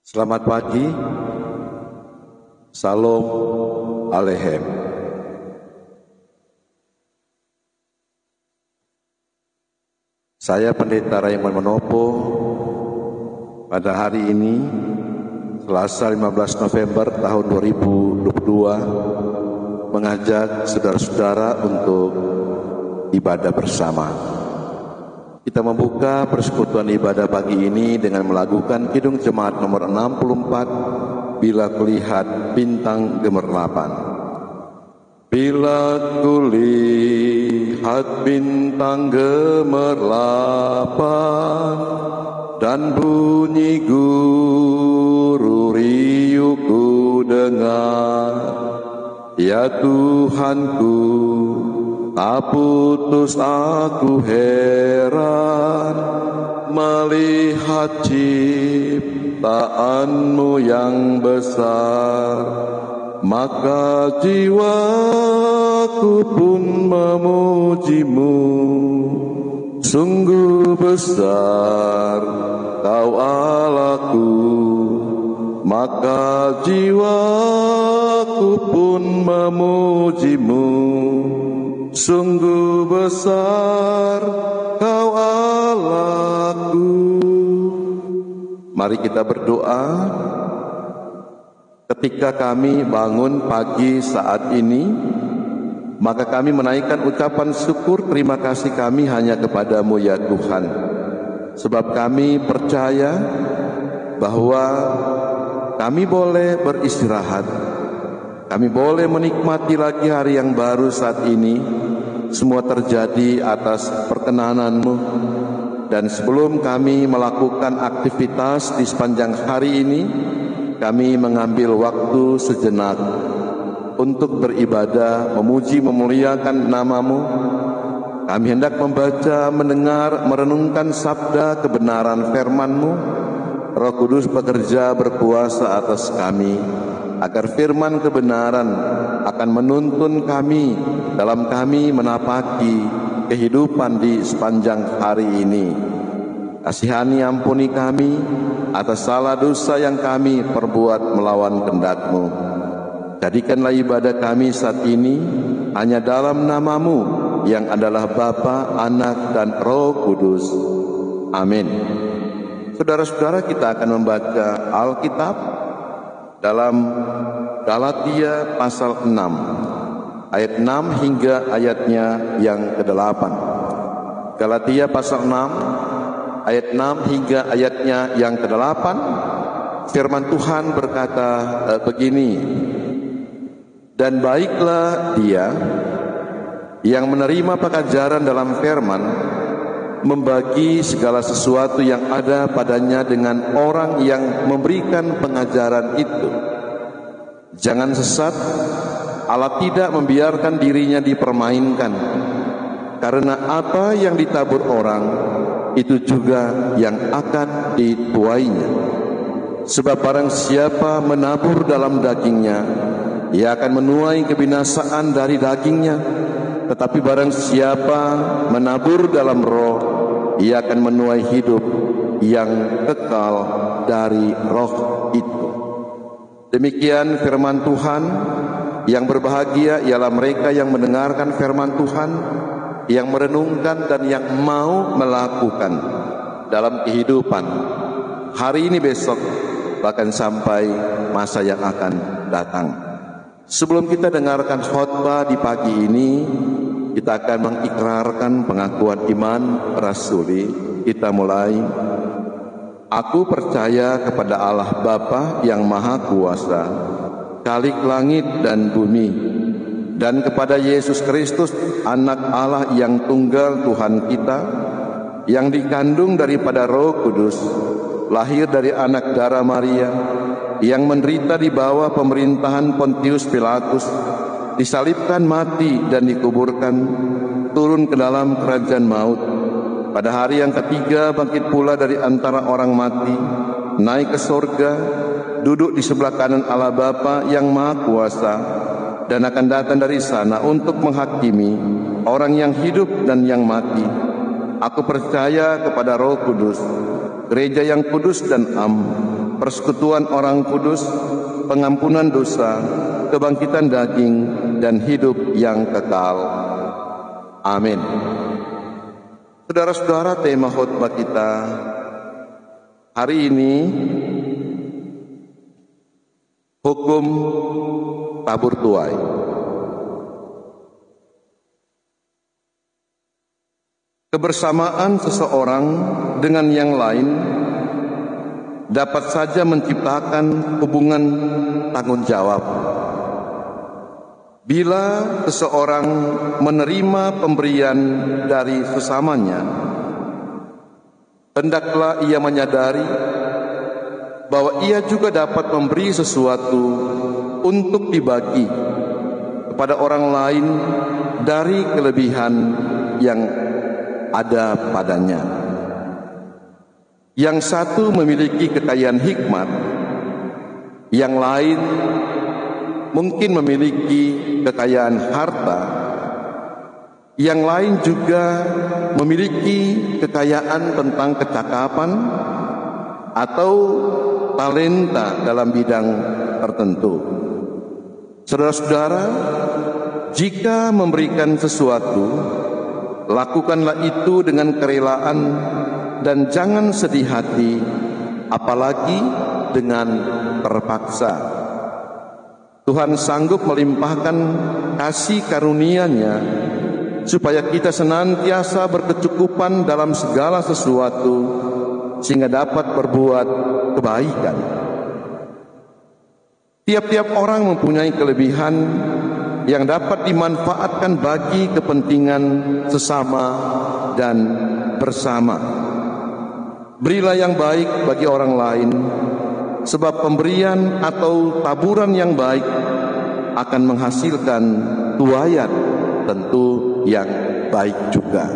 Selamat pagi, Salam Aleichem. Saya Pendeta Raymond Manopo pada hari ini, Selasa 15 November tahun 2022, mengajak saudara-saudara untuk ibadah bersama. Kita membuka persekutuan ibadah pagi ini dengan melakukan Kidung Jemaat nomor 64, Bila Kulihat Bintang Gemerlapan. Bila kulihat bintang gemerlapan dan bunyi guru riuhku dengar, ya Tuhanku, tak putus aku heran melihat ciptaanmu yang besar, maka jiwaku pun memujimu. Sungguh besar Kau Allahku, maka jiwaku pun memujimu. Sungguh besar Kau Allahku. Mari kita berdoa. Ketika kami bangun pagi saat ini, maka kami menaikkan ucapan syukur terima kasih kami hanya kepadamu ya Tuhan. Sebab kami percaya bahwa kami boleh beristirahat, kami boleh menikmati lagi hari yang baru saat ini. Semua terjadi atas perkenanan-Mu. Dan sebelum kami melakukan aktivitas di sepanjang hari ini, kami mengambil waktu sejenak untuk beribadah, memuji, memuliakan nama-Mu. Kami hendak membaca, mendengar, merenungkan sabda kebenaran firman-Mu. Roh Kudus bekerja berkuasa atas kami, agar firman kebenaran akan menuntun kami dalam kami menapaki kehidupan di sepanjang hari ini. Kasihani ampuni kami atas salah dosa yang kami perbuat melawan kehendak-Mu. Jadikanlah ibadah kami saat ini hanya dalam nama-Mu yang adalah Bapa, Anak, dan Roh Kudus. Amin. Saudara-saudara, kita akan membaca Alkitab dalam Galatia pasal 6, ayat 6 hingga ayatnya yang ke-8. Galatia pasal 6, ayat 6 hingga ayatnya yang ke-8. Firman Tuhan berkata begini, dan baiklah dia yang menerima pengajaran dalam firman, membagi segala sesuatu yang ada padanya dengan orang yang memberikan pengajaran itu. Jangan sesat, Allah tidak membiarkan dirinya dipermainkan, karena apa yang ditabur orang, itu juga yang akan dituainya. Sebab barang siapa menabur dalam dagingnya, ia akan menuai kebinasaan dari dagingnya. Tetapi barang siapa menabur dalam roh, ia akan menuai hidup yang kekal dari roh itu. Demikian firman Tuhan. Yang berbahagia ialah mereka yang mendengarkan firman Tuhan, yang merenungkan dan yang mau melakukan dalam kehidupan hari ini, besok, bahkan sampai masa yang akan datang. Sebelum kita dengarkan khotbah di pagi ini, kita akan mengikrarkan pengakuan iman rasuli. Kita mulai. Aku percaya kepada Allah Bapa yang Maha Kuasa, Khalik langit dan bumi, dan kepada Yesus Kristus, Anak Allah yang tunggal Tuhan kita, yang dikandung daripada Roh Kudus, lahir dari anak darah Maria, yang menderita di bawah pemerintahan Pontius Pilatus, disalibkan, mati, dan dikuburkan, turun ke dalam kerajaan maut. Pada hari yang ketiga bangkit pula dari antara orang mati, naik ke sorga, duduk di sebelah kanan Allah Bapa yang Maha Kuasa, dan akan datang dari sana untuk menghakimi orang yang hidup dan yang mati. Aku percaya kepada Roh Kudus, gereja yang kudus dan am, persekutuan orang kudus, pengampunan dosa, kebangkitan daging, dan hidup yang kekal. Amin. Saudara-saudara, tema khotbah kita hari ini hukum tabur tuai. Kebersamaan seseorang dengan yang lain dapat saja menciptakan hubungan tanggung jawab. Bila seseorang menerima pemberian dari sesamanya, hendaklah ia menyadari bahwa ia juga dapat memberi sesuatu untuk dibagi kepada orang lain dari kelebihan yang ada padanya. Yang satu memiliki kekayaan hikmat, yang lain mungkin memiliki kekayaan harta, yang lain juga memiliki kekayaan tentang kecakapan atau talenta dalam bidang tertentu. Saudara-saudara, jika memberikan sesuatu, lakukanlah itu dengan kerelaan dan jangan sedih hati, apalagi dengan terpaksa. Tuhan sanggup melimpahkan kasih karunia-Nya supaya kita senantiasa berkecukupan dalam segala sesuatu sehingga dapat berbuat kebaikan. Tiap-tiap orang mempunyai kelebihan yang dapat dimanfaatkan bagi kepentingan sesama dan bersama. Berilah yang baik bagi orang lain, sebab pemberian atau taburan yang baik akan menghasilkan tuaian tentu yang baik juga.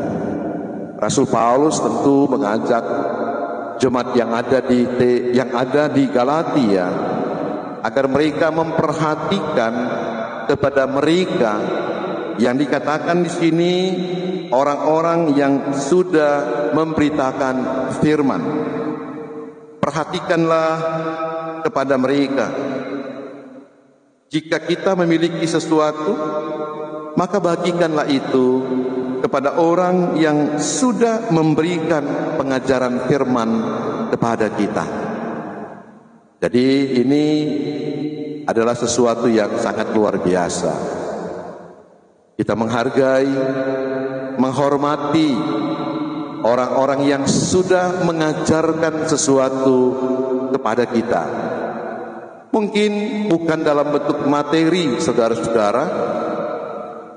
Rasul Paulus tentu mengajak jemaat yang ada di Galatia agar mereka memperhatikan kepada mereka yang dikatakan di sini orang-orang yang sudah memberitakan firman. Perhatikanlah kepada mereka. Jika kita memiliki sesuatu, maka bagikanlah itu kepada orang yang sudah memberikan pengajaran firman kepada kita. Jadi ini adalah sesuatu yang sangat luar biasa. Kita menghargai, menghormati orang-orang yang sudah mengajarkan sesuatu kepada kita. Mungkin bukan dalam bentuk materi, saudara-saudara,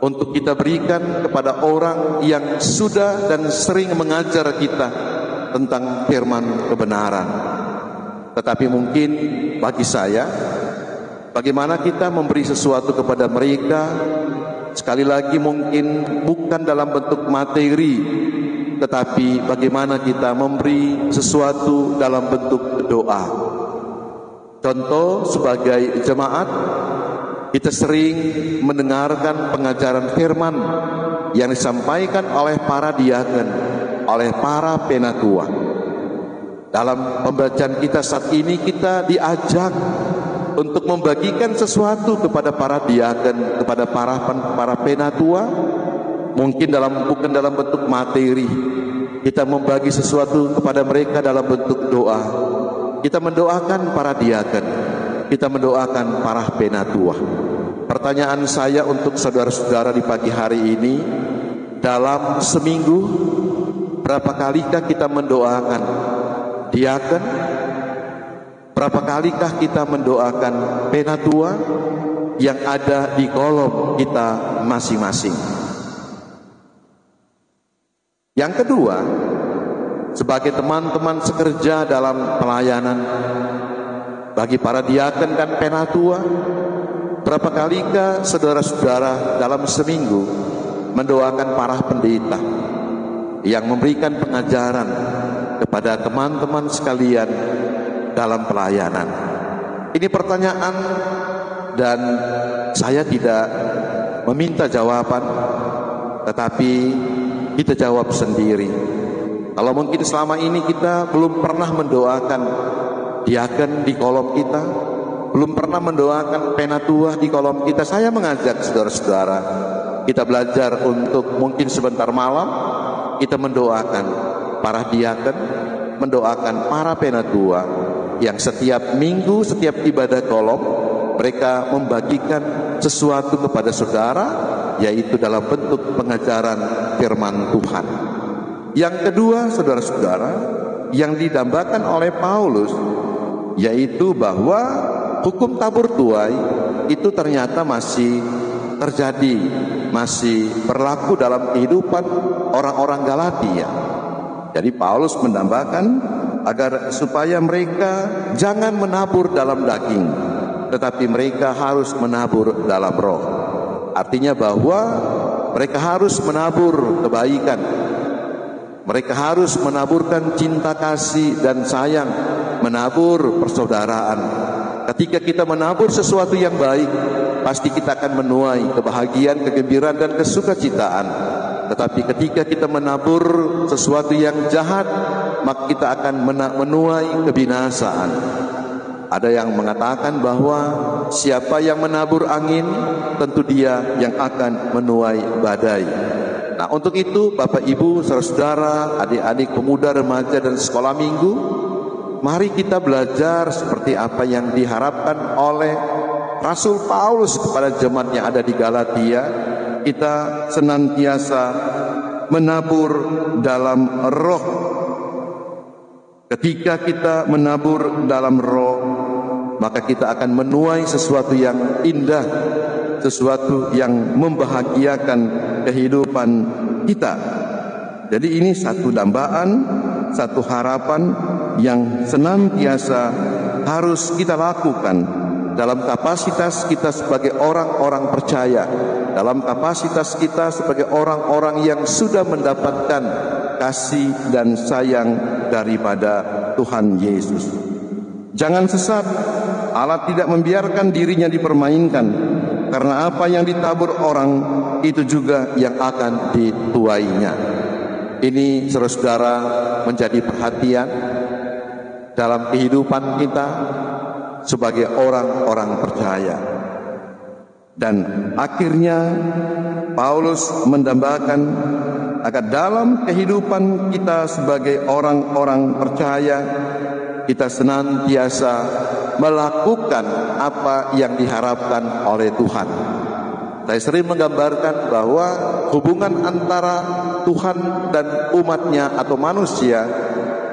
untuk kita berikan kepada orang yang sudah dan sering mengajar kita tentang firman kebenaran. Tetapi mungkin bagi saya, bagaimana kita memberi sesuatu kepada mereka, sekali lagi mungkin bukan dalam bentuk materi, tetapi bagaimana kita memberi sesuatu dalam bentuk doa. Contoh, sebagai jemaat, kita sering mendengarkan pengajaran firman yang disampaikan oleh para diaken, oleh para penatua. Dalam pembacaan kita saat ini, kita diajak untuk membagikan sesuatu kepada para diaken, kepada para penatua. Mungkin bukan dalam bentuk materi, kita membagi sesuatu kepada mereka dalam bentuk doa. Kita mendoakan para diaken, kita mendoakan para penatua. Pertanyaan saya untuk saudara-saudara di pagi hari ini, dalam seminggu berapa kalikah kita mendoakan diaken? Berapa kalikah kita mendoakan penatua yang ada di kolom kita masing-masing? Yang kedua, sebagai teman-teman sekerja dalam pelayanan, bagi para diaken dan penatua, berapa kalikah saudara-saudara dalam seminggu mendoakan para pendeta yang memberikan pengajaran kepada teman-teman sekalian dalam pelayanan? Ini pertanyaan dan saya tidak meminta jawaban, tetapi kita jawab sendiri. Kalau mungkin selama ini kita belum pernah mendoakan diaken di kolom kita, belum pernah mendoakan penatua di kolom kita. Saya mengajak saudara-saudara, kita belajar untuk mungkin sebentar malam kita mendoakan para diaken, mendoakan para penatua yang setiap minggu, setiap ibadah kolom mereka membagikan sesuatu kepada saudara, yaitu dalam bentuk pengajaran firman Tuhan. Yang kedua, saudara-saudara, yang didambakan oleh Paulus yaitu bahwa hukum tabur tuai itu ternyata masih terjadi, masih berlaku dalam kehidupan orang-orang Galatia. Jadi Paulus mendambakan agar supaya mereka jangan menabur dalam daging, tetapi mereka harus menabur dalam roh. Artinya bahwa mereka harus menabur kebaikan, mereka harus menaburkan cinta kasih dan sayang, menabur persaudaraan. Ketika kita menabur sesuatu yang baik, pasti kita akan menuai kebahagiaan, kegembiraan dan kesukacitaan. Tetapi ketika kita menabur sesuatu yang jahat, maka kita akan menuai kebinasaan. Ada yang mengatakan bahwa siapa yang menabur angin, tentu dia yang akan menuai badai. Nah, untuk itu Bapak Ibu, saudara-saudara, adik-adik, pemuda, remaja dan sekolah minggu, mari kita belajar seperti apa yang diharapkan oleh Rasul Paulus kepada jemaat yang ada di Galatia. Kita senantiasa menabur dalam roh. Ketika kita menabur dalam roh, maka kita akan menuai sesuatu yang indah, sesuatu yang membahagiakan kehidupan kita. Jadi ini satu dambaan, satu harapan yang senantiasa harus kita lakukan dalam kapasitas kita sebagai orang-orang percaya, dalam kapasitas kita sebagai orang-orang yang sudah mendapatkan kasih dan sayang daripada Tuhan Yesus. Jangan sesat, Allah tidak membiarkan dirinya dipermainkan, karena apa yang ditabur orang itu juga yang akan dituainya. Ini saudara-saudara menjadi perhatian dalam kehidupan kita sebagai orang-orang percaya. Dan akhirnya Paulus mendambakan agar dalam kehidupan kita sebagai orang-orang percaya, kita senantiasa melakukan apa yang diharapkan oleh Tuhan. Saya sering menggambarkan bahwa hubungan antara Tuhan dan umatnya atau manusia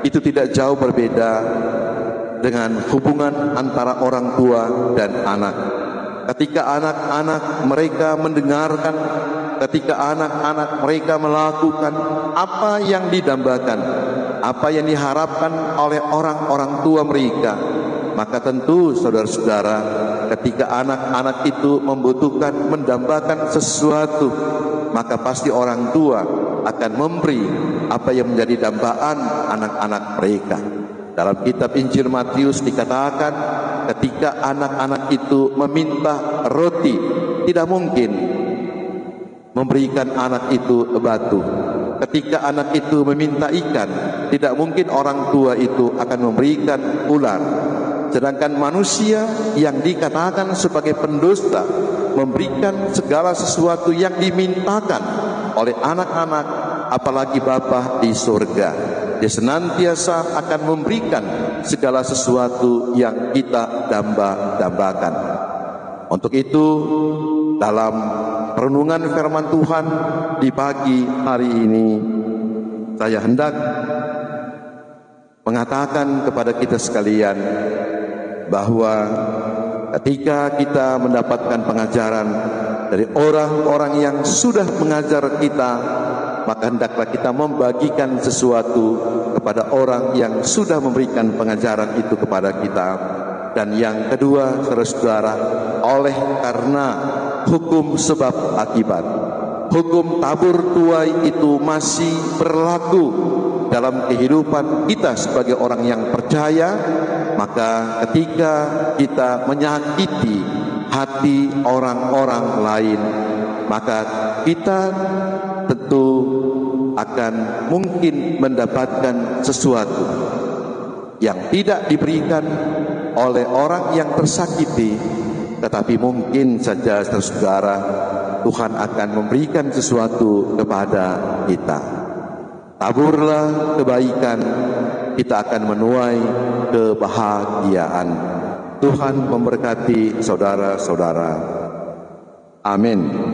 itu tidak jauh berbeda dengan hubungan antara orang tua dan anak. Ketika anak-anak mereka mendengarkan, ketika anak-anak mereka melakukan apa yang didambakan, apa yang diharapkan oleh orang-orang tua mereka, maka tentu saudara-saudara, ketika anak-anak itu membutuhkan mendambakan sesuatu, maka pasti orang tua akan memberi apa yang menjadi dambaan anak-anak mereka. Dalam kitab Injil Matius dikatakan, ketika anak-anak itu meminta roti, tidak mungkin memberikan anak itu batu. Ketika anak itu meminta ikan, tidak mungkin orang tua itu akan memberikan ular. Sedangkan manusia yang dikatakan sebagai pendusta memberikan segala sesuatu yang dimintakan oleh anak-anak, apalagi Bapa di surga. Dia senantiasa akan memberikan segala sesuatu yang kita dambakan. Untuk itu, dalam renungan firman Tuhan di pagi hari ini, saya hendak mengatakan kepada kita sekalian bahwa ketika kita mendapatkan pengajaran dari orang-orang yang sudah mengajar kita, maka hendaklah kita membagikan sesuatu kepada orang yang sudah memberikan pengajaran itu kepada kita. Dan yang kedua, saudara-saudara, oleh karena hukum sebab akibat, hukum tabur tuai itu masih berlaku dalam kehidupan kita sebagai orang yang percaya, maka ketika kita menyakiti hati orang-orang lain, maka kita tentu akan mungkin mendapatkan sesuatu. yang tidak diberikan oleh orang yang tersakiti, tetapi mungkin saja saudara, Tuhan akan memberikan sesuatu kepada kita. Taburlah kebaikan, kita akan menuai kebahagiaan. Tuhan memberkati saudara-saudara. Amin.